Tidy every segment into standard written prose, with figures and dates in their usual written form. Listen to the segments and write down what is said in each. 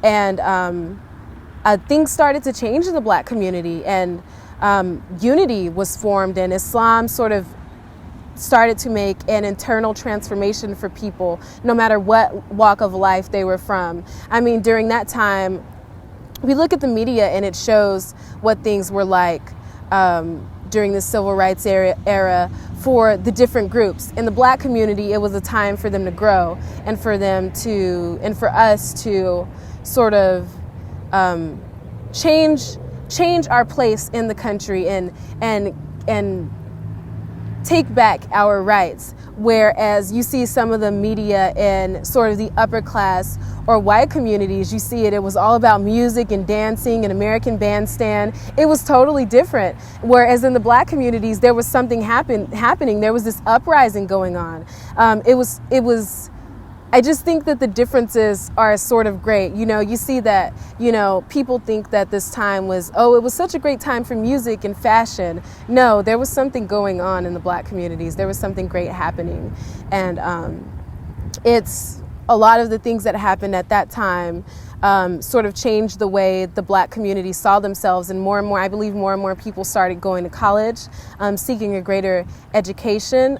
And things started to change in the Black community, and unity was formed, and Islam sort of started to make an internal transformation for people, no matter what walk of life they were from. I mean, during that time, we look at the media and it shows what things were like during the civil rights era for the different groups. In the Black community, it was a time for them to grow, and for us to sort of change our place in the country and take back our rights. Whereas you see some of the media in sort of the upper class or white communities, you see it was all about music and dancing and American Bandstand. It was totally different. Whereas in the Black communities, there was something happening. There was this uprising going on. I just think that the differences are sort of great. You see that, people think that this time was, it was such a great time for music and fashion. No, there was something going on in the Black communities. There was something great happening. And it's a lot of the things that happened at that time sort of changed the way the Black community saw themselves. And I believe more and more people started going to college, seeking a greater education.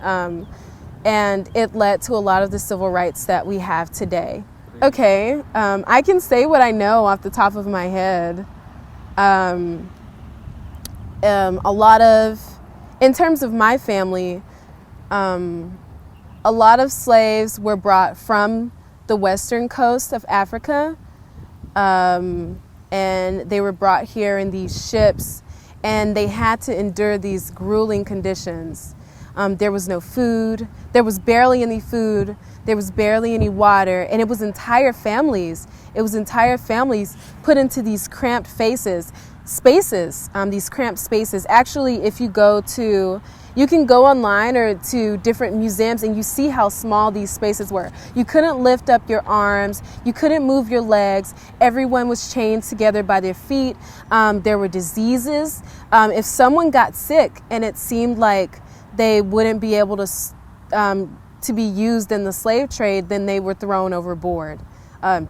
And it led to a lot of the civil rights that we have today. Okay, I can say what I know off the top of my head. In terms of my family, a lot of slaves were brought from the western coast of Africa, and they were brought here in these ships, and they had to endure these grueling conditions. There was no food. There was barely any food. There was barely any water. And it was entire families. Put into these cramped spaces. These cramped spaces. Actually, if you can go online or to different museums and you see how small these spaces were. You couldn't lift up your arms. You couldn't move your legs. Everyone was chained together by their feet. There were diseases. If someone got sick and it seemed like they wouldn't be able to be used in the slave trade, then they were thrown overboard.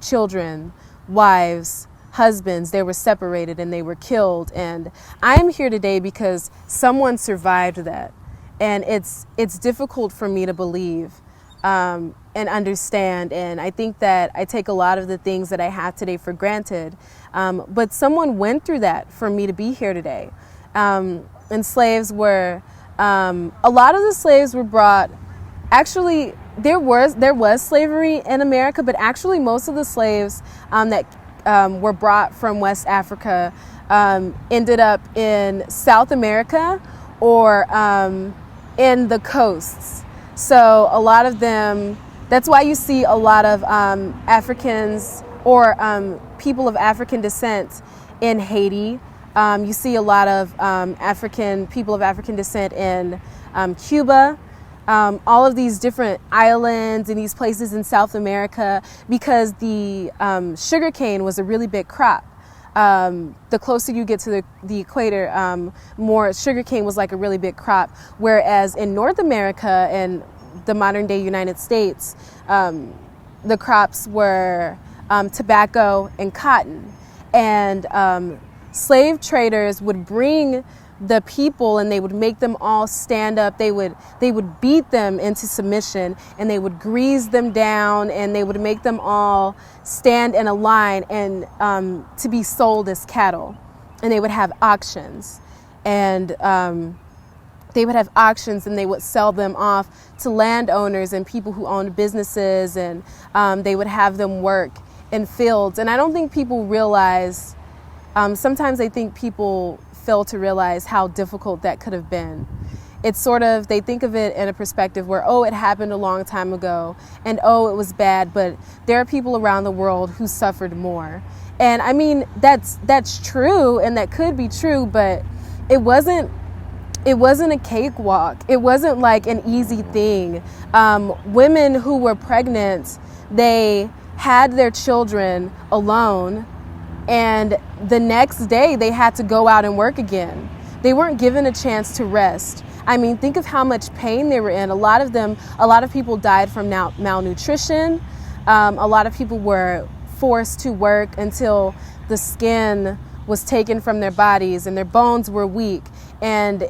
Children, wives, husbands, they were separated and they were killed. And I am here today because someone survived that. And it's difficult for me to believe and understand. And I think that I take a lot of the things that I have today for granted. But someone went through that for me to be here today. And slaves were... a lot of the slaves were brought, actually there was slavery in America, but actually most of the slaves that were brought from West Africa ended up in South America or in the coasts. So a lot of them, that's why you see a lot of Africans or people of African descent in Haiti. You see a lot of people of African descent in Cuba, all of these different islands and these places in South America, because the sugarcane was a really big crop. The closer you get to the equator, more sugarcane was like a really big crop. Whereas in North America and the modern day United States, the crops were tobacco and cotton. And slave traders would bring the people and they would make them all stand up. They would beat them into submission and they would grease them down and they would make them all stand in a line and to be sold as cattle. And they would have auctions and they would sell them off to landowners and people who owned businesses, and they would have them work in fields. And I don't think people realize. Sometimes I think people fail to realize how difficult that could have been. It's sort of, they think of it in a perspective where, it happened a long time ago and it was bad, but there are people around the world who suffered more. And I mean, that's true and that could be true, but it wasn't a cakewalk. It wasn't like an easy thing. Women who were pregnant, they had their children alone, and the next day they had to go out and work again. They weren't given a chance to rest. I mean, think of how much pain they were in. A lot of people died from malnutrition. A lot of people were forced to work until the skin was taken from their bodies and their bones were weak, and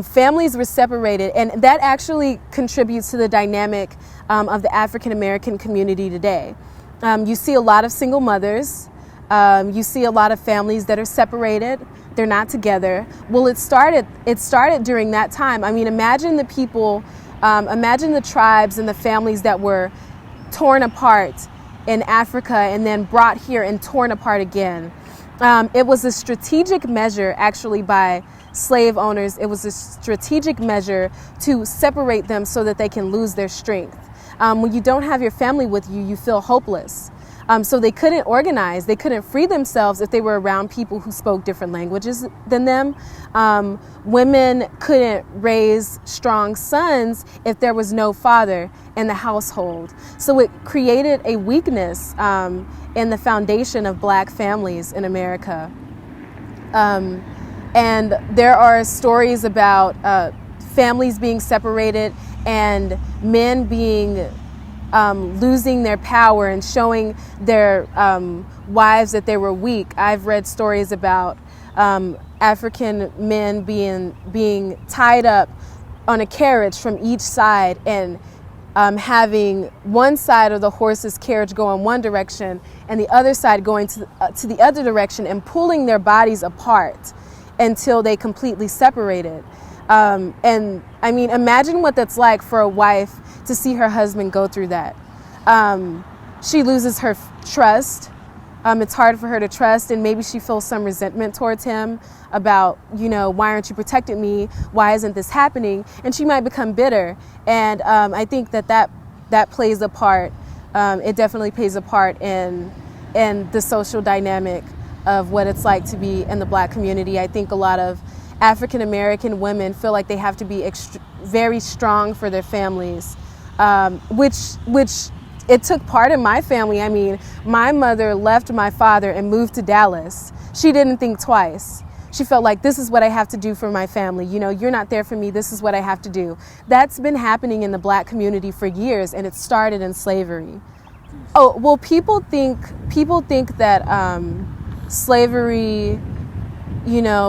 families were separated, and that actually contributes to the dynamic of the African American community today. You see a lot of single mothers. You see a lot of families that are separated. They're not together. Well, it started during that time. I mean, imagine the people, imagine the tribes and the families that were torn apart in Africa and then brought here and torn apart again. It was a strategic measure actually by slave owners. It was a strategic measure to separate them so that they can lose their strength. When you don't have your family with you, you feel hopeless. So they couldn't organize. They couldn't free themselves if they were around people who spoke different languages than them. Women couldn't raise strong sons if there was no father in the household. So it created a weakness in the foundation of Black families in America. And there are stories about families being separated and men being losing their power and showing their wives that they were weak. I've read stories about African men being tied up on a carriage from each side and having one side of the horse's carriage go in one direction and the other side going to the other direction and pulling their bodies apart until they completely separated. And I mean, imagine what that's like for a wife to see her husband go through that. She loses her trust. It's hard for her to trust, and maybe she feels some resentment towards him about, why aren't you protecting me? Why isn't this happening? And she might become bitter. And I think that plays a part. It definitely plays a part in the social dynamic of what it's like to be in the Black community. I think a lot of African American women feel like they have to be very strong for their families, which it took part in my family. I mean, my mother left my father and moved to Dallas. She didn't think twice. She felt like, this is what I have to do for my family. You're not there for me. This is what I have to do. That's been happening in the Black community for years, and it started in slavery. Oh, well, people think that slavery,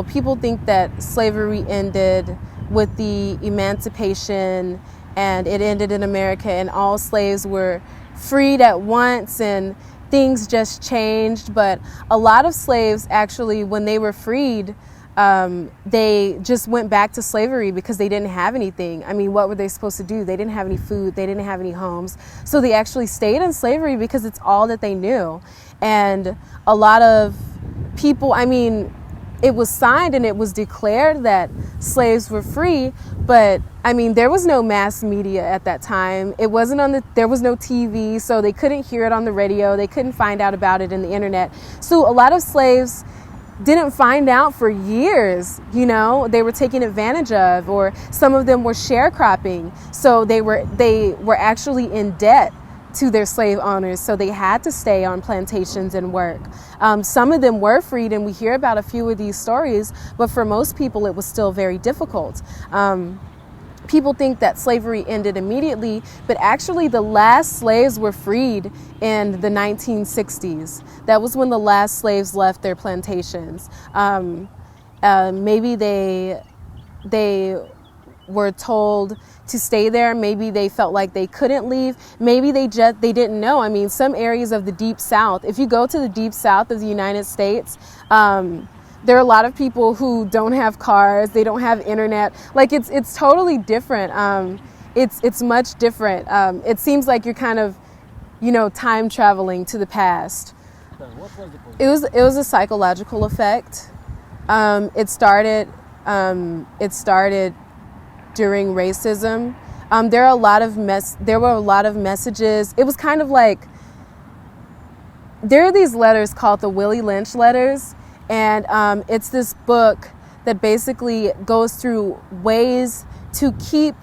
people think that slavery ended with the emancipation and it ended in America and all slaves were freed at once and things just changed. But a lot of slaves actually, when they were freed, they just went back to slavery because they didn't have anything. I mean, what were they supposed to do? They didn't have any food. They didn't have any homes. So they actually stayed in slavery because it's all that they knew. And a lot of people, I mean, it was signed and it was declared that slaves were free, but I mean, there was no mass media at that time. It wasn't there was no TV, so they couldn't hear it on the radio. They couldn't find out about it in the internet. So a lot of slaves didn't find out for years, they were taken advantage of, or some of them were sharecropping. So they were actually in debt to their slave owners, so they had to stay on plantations and work. Some of them were freed, and we hear about a few of these stories, but for most people it was still very difficult. People think that slavery ended immediately, but actually the last slaves were freed in the 1960s. That was when the last slaves left their plantations. Maybe they were told to stay there. Maybe they felt like they couldn't leave. Maybe they didn't know. I mean, some areas of the Deep South, if you go to the Deep South of the United States, there are a lot of people who don't have cars. They don't have internet. Like it's totally different. It's much different. It seems like you're kind of, time traveling to the past. What was the It was a psychological effect. It started during racism. There were a lot of messages. It was kind of like, there are these letters called the Willie Lynch letters, and it's this book that basically goes through ways to keep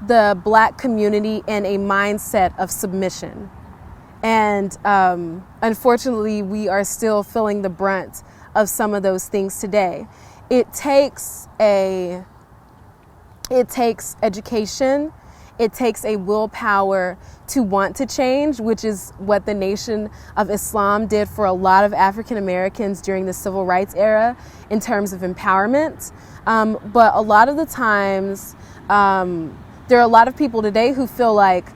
the Black community in a mindset of submission. And unfortunately, we are still feeling the brunt of some of those things today. It takes education, it takes a willpower to want to change, which is what the Nation of Islam did for a lot of African Americans during the Civil Rights era in terms of empowerment. But a lot of the times, there are a lot of people today who feel like